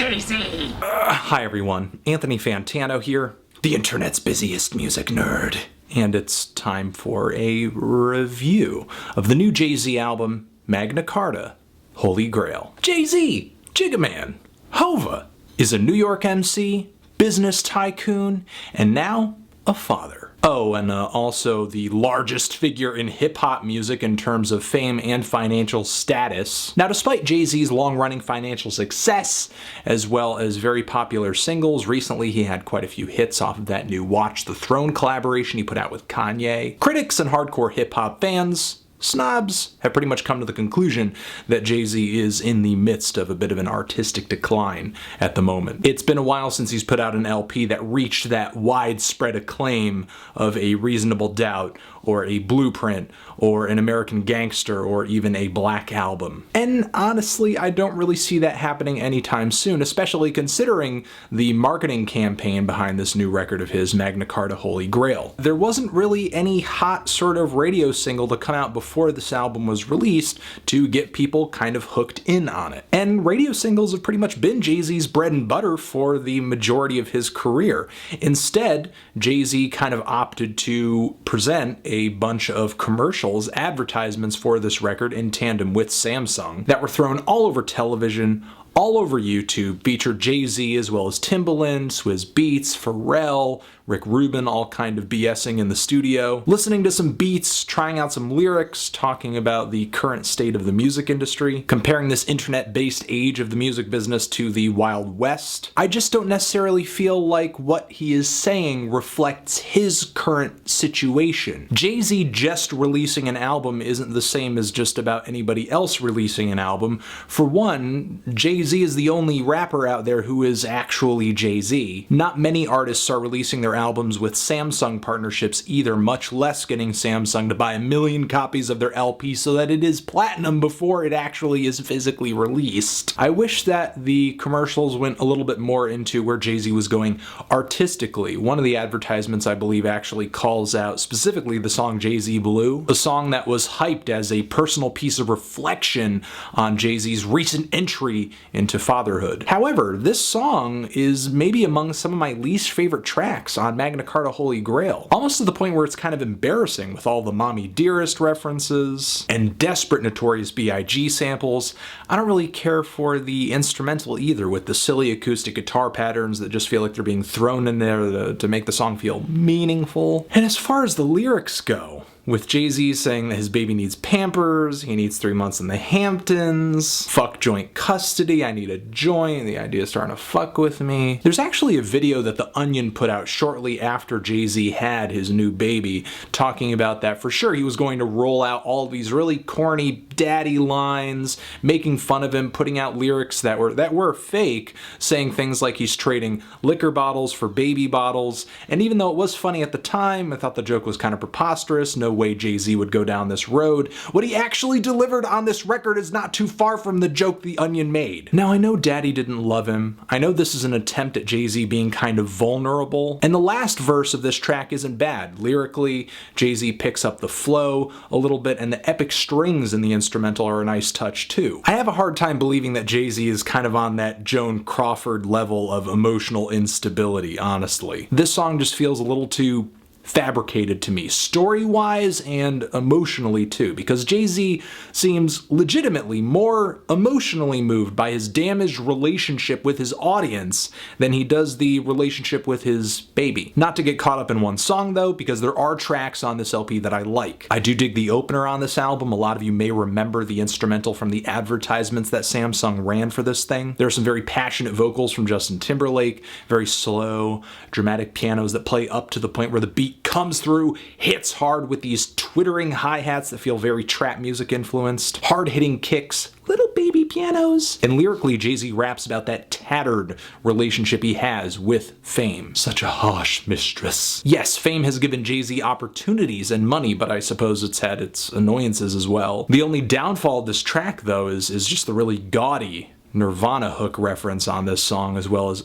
Jay-Z! Hi everyone, Anthony Fantano here, the internet's busiest music nerd. And it's time for a review of the new Jay-Z album, Magna Carta, Holy Grail. Jay-Z, Jiggaman, Hova, is a New York MC, business tycoon, and now a father. Oh, and also the largest figure in hip-hop music in terms of fame and financial status. Now, despite Jay-Z's long-running financial success, as well as very popular singles, recently he had quite a few hits off of that new Watch the Throne collaboration he put out with Kanye. Critics and hardcore hip-hop fans, snobs, have pretty much come to the conclusion that Jay-Z is in the midst of a bit of an artistic decline at the moment. It's been a while since he's put out an LP that reached that widespread acclaim of a Reasonable Doubt, or a Blueprint, or an American Gangster, or even a Black Album. And honestly, I don't really see that happening anytime soon, especially considering the marketing campaign behind this new record of his, Magna Carta Holy Grail. There wasn't really any hot sort of radio single to come out before this album was released to get people kind of hooked in on it. And radio singles have pretty much been Jay-Z's bread and butter for the majority of his career. Instead, Jay-Z kind of opted to present a bunch of commercials, advertisements for this record in tandem with Samsung that were thrown all over television, all over YouTube, featured Jay-Z as well as Timbaland, Swizz Beatz, Pharrell, Rick Rubin, all kind of BSing in the studio, listening to some beats, trying out some lyrics, talking about the current state of the music industry, comparing this internet-based age of the music business to the Wild West. I just don't necessarily feel like what he is saying reflects his current situation. Jay-Z just releasing an album isn't the same as just about anybody else releasing an album. For one, Jay-Z is the only rapper out there who is actually Jay-Z. Not many artists are releasing their albums with Samsung partnerships either, much less getting Samsung to buy 1 million copies of their LP so that it is platinum before it actually is physically released. I wish that the commercials went a little bit more into where Jay-Z was going artistically. One of the advertisements, I believe, actually calls out specifically the song Jay-Z Blue, a song that was hyped as a personal piece of reflection on Jay-Z's recent entry into fatherhood. However, this song is maybe among some of my least favorite tracks on Magna Carta Holy Grail, almost to the point where it's kind of embarrassing with all the Mommy Dearest references and desperate Notorious B.I.G. samples. I don't really care for the instrumental either, with the silly acoustic guitar patterns that just feel like they're being thrown in there to make the song feel meaningful. And as far as the lyrics go, with Jay-Z saying that his baby needs Pampers, he needs 3 months in the Hamptons, fuck joint custody, I need a joint, the idea is starting to fuck with me. There's actually a video that The Onion put out shortly after Jay-Z had his new baby, talking about that for sure he was going to roll out all these really corny daddy lines, making fun of him, putting out lyrics that were fake, saying things like he's trading liquor bottles for baby bottles. And even though it was funny at the time, I thought the joke was kind of preposterous. No way Jay-Z would go down this road. What he actually delivered on this record is not too far from the joke The Onion made. Now, I know Daddy didn't love him. I know this is an attempt at Jay-Z being kind of vulnerable. And the last verse of this track isn't bad. Lyrically, Jay-Z picks up the flow a little bit, and the epic strings in the instrumental are a nice touch too. I have a hard time believing that Jay-Z is kind of on that Joan Crawford level of emotional instability, honestly. This song just feels a little too fabricated to me, story-wise and emotionally too, because Jay-Z seems legitimately more emotionally moved by his damaged relationship with his audience than he does the relationship with his baby. Not to get caught up in one song though, because there are tracks on this LP that I like. I do dig the opener on this album. A lot of you may remember the instrumental from the advertisements that Samsung ran for this thing. There are some very passionate vocals from Justin Timberlake, very slow, dramatic pianos that play up to the point where the beat comes through, hits hard with these twittering hi-hats that feel very trap music influenced, hard-hitting kicks, little baby pianos. And lyrically, Jay-Z raps about that tattered relationship he has with fame. Such a harsh mistress. Yes, fame has given Jay-Z opportunities and money, but I suppose it's had its annoyances as well. The only downfall of this track, though, is just the really gaudy Nirvana hook reference on this song, as well as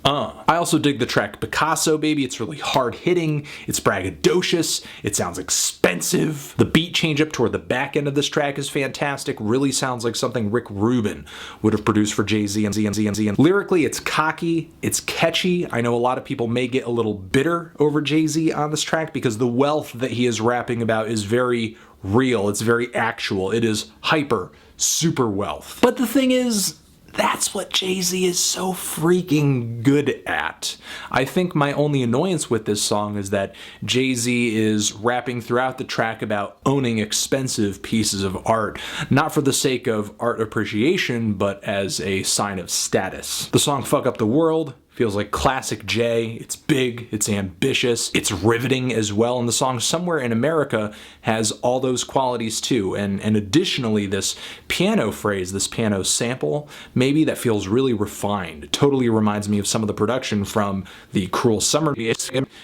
I also dig the track Picasso Baby. It's really hard-hitting, it's braggadocious, it sounds expensive. The beat change up toward the back end of this track is fantastic, really sounds like something Rick Rubin would have produced for Jay-Z and lyrically, it's cocky, it's catchy. I know a lot of people may get a little bitter over Jay-Z on this track because the wealth that he is rapping about is very real, it's very actual, it is hyper, super wealth. But the thing is, that's what Jay-Z is so freaking good at. I think my only annoyance with this song is that Jay-Z is rapping throughout the track about owning expensive pieces of art, not for the sake of art appreciation, but as a sign of status. The song Fuck Up the World feels like classic Jay. It's big, it's ambitious, it's riveting as well, and the song Somewhere in America has all those qualities too. And additionally, this piano phrase, this piano sample, maybe that feels really refined. It totally reminds me of some of the production from the Cruel Summer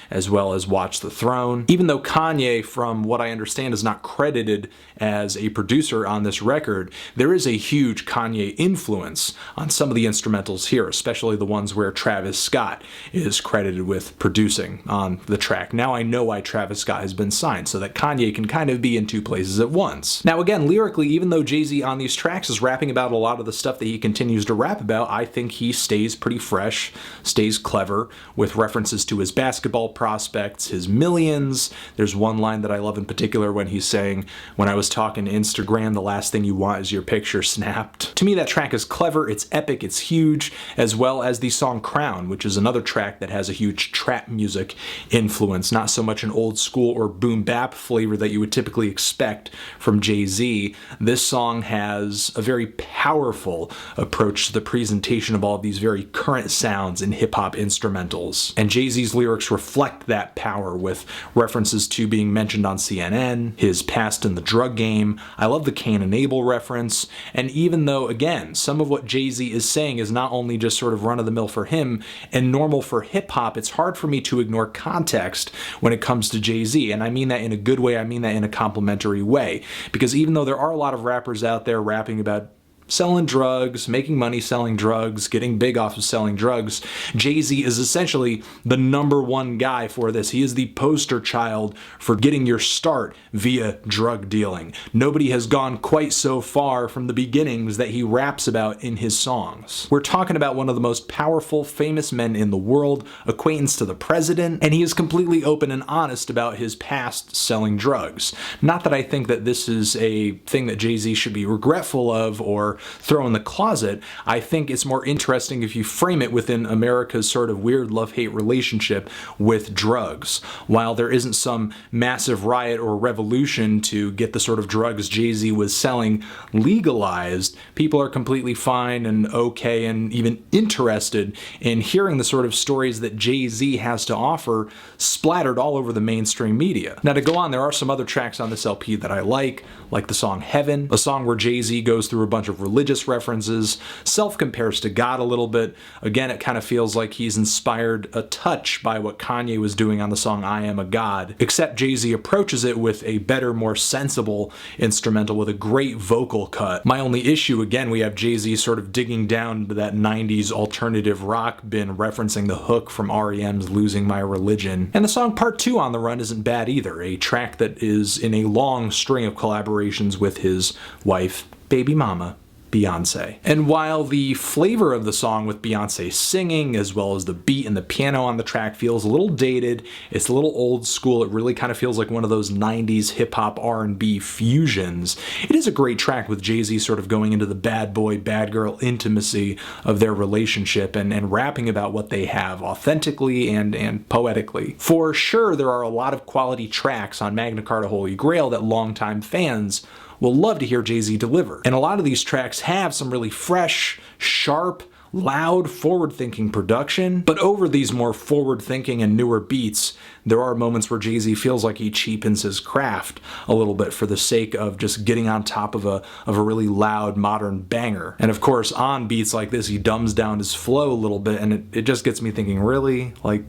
as well as Watch the Throne. Even though Kanye, from what I understand, is not credited as a producer on this record, there is a huge Kanye influence on some of the instrumentals here, especially the ones where Travis Scott is credited with producing on the track. Now I know why Travis Scott has been signed, so that Kanye can kind of be in two places at once. Now again, lyrically, even though Jay-Z on these tracks is rapping about a lot of the stuff that he continues to rap about, I think he stays pretty fresh, stays clever, with references to his basketball prospects, his millions. There's one line that I love in particular when he's saying, "When I was talking to Instagram, the last thing you want is your picture snapped." To me, that track is clever, it's epic, it's huge, as well as the song Crown, which is another track that has a huge trap music influence, not so much an old school or boom bap flavor that you would typically expect from Jay-Z. This song has a very powerful approach to the presentation of all of these very current sounds in hip-hop instrumentals. And Jay-Z's lyrics reflect that power with references to being mentioned on CNN, his past in the drug game. I love the Cain and Abel reference, and even though, again, some of what Jay-Z is saying is not only just sort of run-of-the-mill for him and normal for hip-hop, it's hard for me to ignore context when it comes to Jay-Z, and I mean that in a good way, I mean that in a complimentary way, because even though there are a lot of rappers out there rapping about selling drugs, making money selling drugs, getting big off of selling drugs, Jay-Z is essentially the #1 guy for this. He is the poster child for getting your start via drug dealing. Nobody has gone quite so far from the beginnings that he raps about in his songs. We're talking about one of the most powerful, famous men in the world, acquaintance to the president, and he is completely open and honest about his past selling drugs. Not that I think that this is a thing that Jay-Z should be regretful of or throw in the closet. I think it's more interesting if you frame it within America's sort of weird love-hate relationship with drugs. While there isn't some massive riot or revolution to get the sort of drugs Jay-Z was selling legalized, people are completely fine and okay and even interested in hearing the sort of stories that Jay-Z has to offer splattered all over the mainstream media. Now to go on, there are some other tracks on this LP that I like the song Heaven, a song where Jay-Z goes through a bunch of religious references, self-compares to God a little bit. Again, it kind of feels like he's inspired a touch by what Kanye was doing on the song I Am a God, except Jay-Z approaches it with a better, more sensible instrumental with a great vocal cut. My only issue, again, we have Jay-Z sort of digging down to that 90s alternative rock bin, referencing the hook from R.E.M.'s Losing My Religion. And the song Part 2 on the Run isn't bad either, a track that is in a long string of collaborations with his wife, baby mama, Beyonce. And while the flavor of the song with Beyonce singing, as well as the beat and the piano on the track feels a little dated, it's a little old school, it really kind of feels like one of those 90s hip-hop R&B fusions, it is a great track with Jay-Z sort of going into the bad boy, bad girl intimacy of their relationship and rapping about what they have authentically and poetically. For sure, there are a lot of quality tracks on Magna Carta Holy Grail that longtime fans will love to hear Jay-Z deliver. And a lot of these tracks have some really fresh, sharp, loud, forward-thinking production, but over these more forward-thinking and newer beats, there are moments where Jay-Z feels like he cheapens his craft a little bit for the sake of just getting on top of a really loud, modern banger. And of course, on beats like this, he dumbs down his flow a little bit, and it just gets me thinking, really? Like,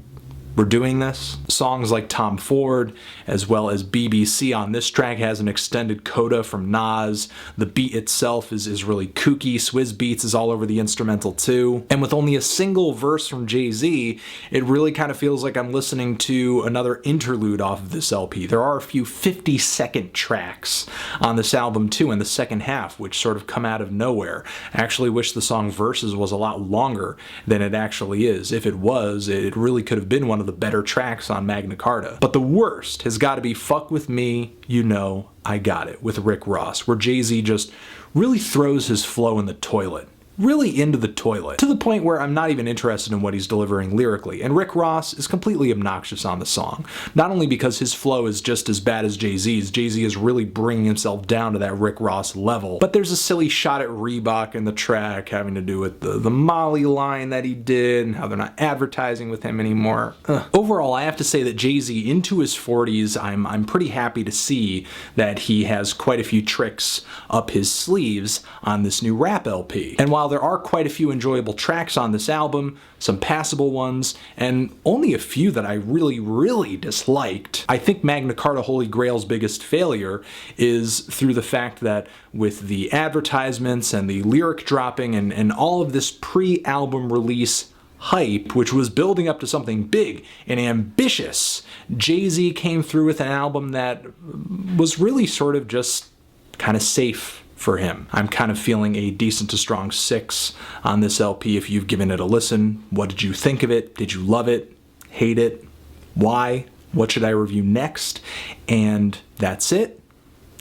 we're doing this. Songs like Tom Ford, as well as BBC on this track, has an extended coda from Nas. The beat itself is really kooky. Swizz Beatz is all over the instrumental too. And with only a single verse from Jay-Z, it really kind of feels like I'm listening to another interlude off of this LP. There are a few 50-second tracks on this album too in the second half, which sort of come out of nowhere. I actually wish the song Verses was a lot longer than it actually is. If it was, it really could have been one of the better tracks on Magna Carta. But the worst has got to be Fuck With Me, You Know I Got It with Rick Ross, where Jay-Z just really throws his flow in the toilet. Really into the toilet, to the point where I'm not even interested in what he's delivering lyrically. And Rick Ross is completely obnoxious on the song. Not only because his flow is just as bad as Jay-Z's, Jay-Z is really bringing himself down to that Rick Ross level, but there's a silly shot at Reebok in the track having to do with the Molly line that he did and how they're not advertising with him anymore. Overall, I have to say that Jay-Z, into his 40s, I'm pretty happy to see that he has quite a few tricks up his sleeves on this new rap LP. And while there are quite a few enjoyable tracks on this album, some passable ones, and only a few that I really disliked, I think Magna Carta Holy Grail's biggest failure is through the fact that with the advertisements and the lyric dropping and all of this pre-album release hype, which was building up to something big and ambitious, Jay-Z came through with an album that was really sort of just kind of safe for him. I'm kind of feeling a decent to strong 6 on this LP. If you've given it a listen, what did you think of it? Did you love it? Hate it? Why? What should I review next? And that's it.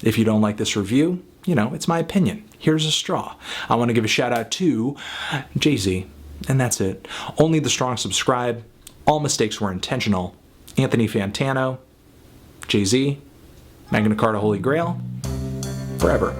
If you don't like this review, you know, it's my opinion. Here's a straw. I want to give a shout out to Jay-Z, and that's it. Only the strong subscribe. All mistakes were intentional. Anthony Fantano, Jay-Z, Magna Carta Holy Grail, forever.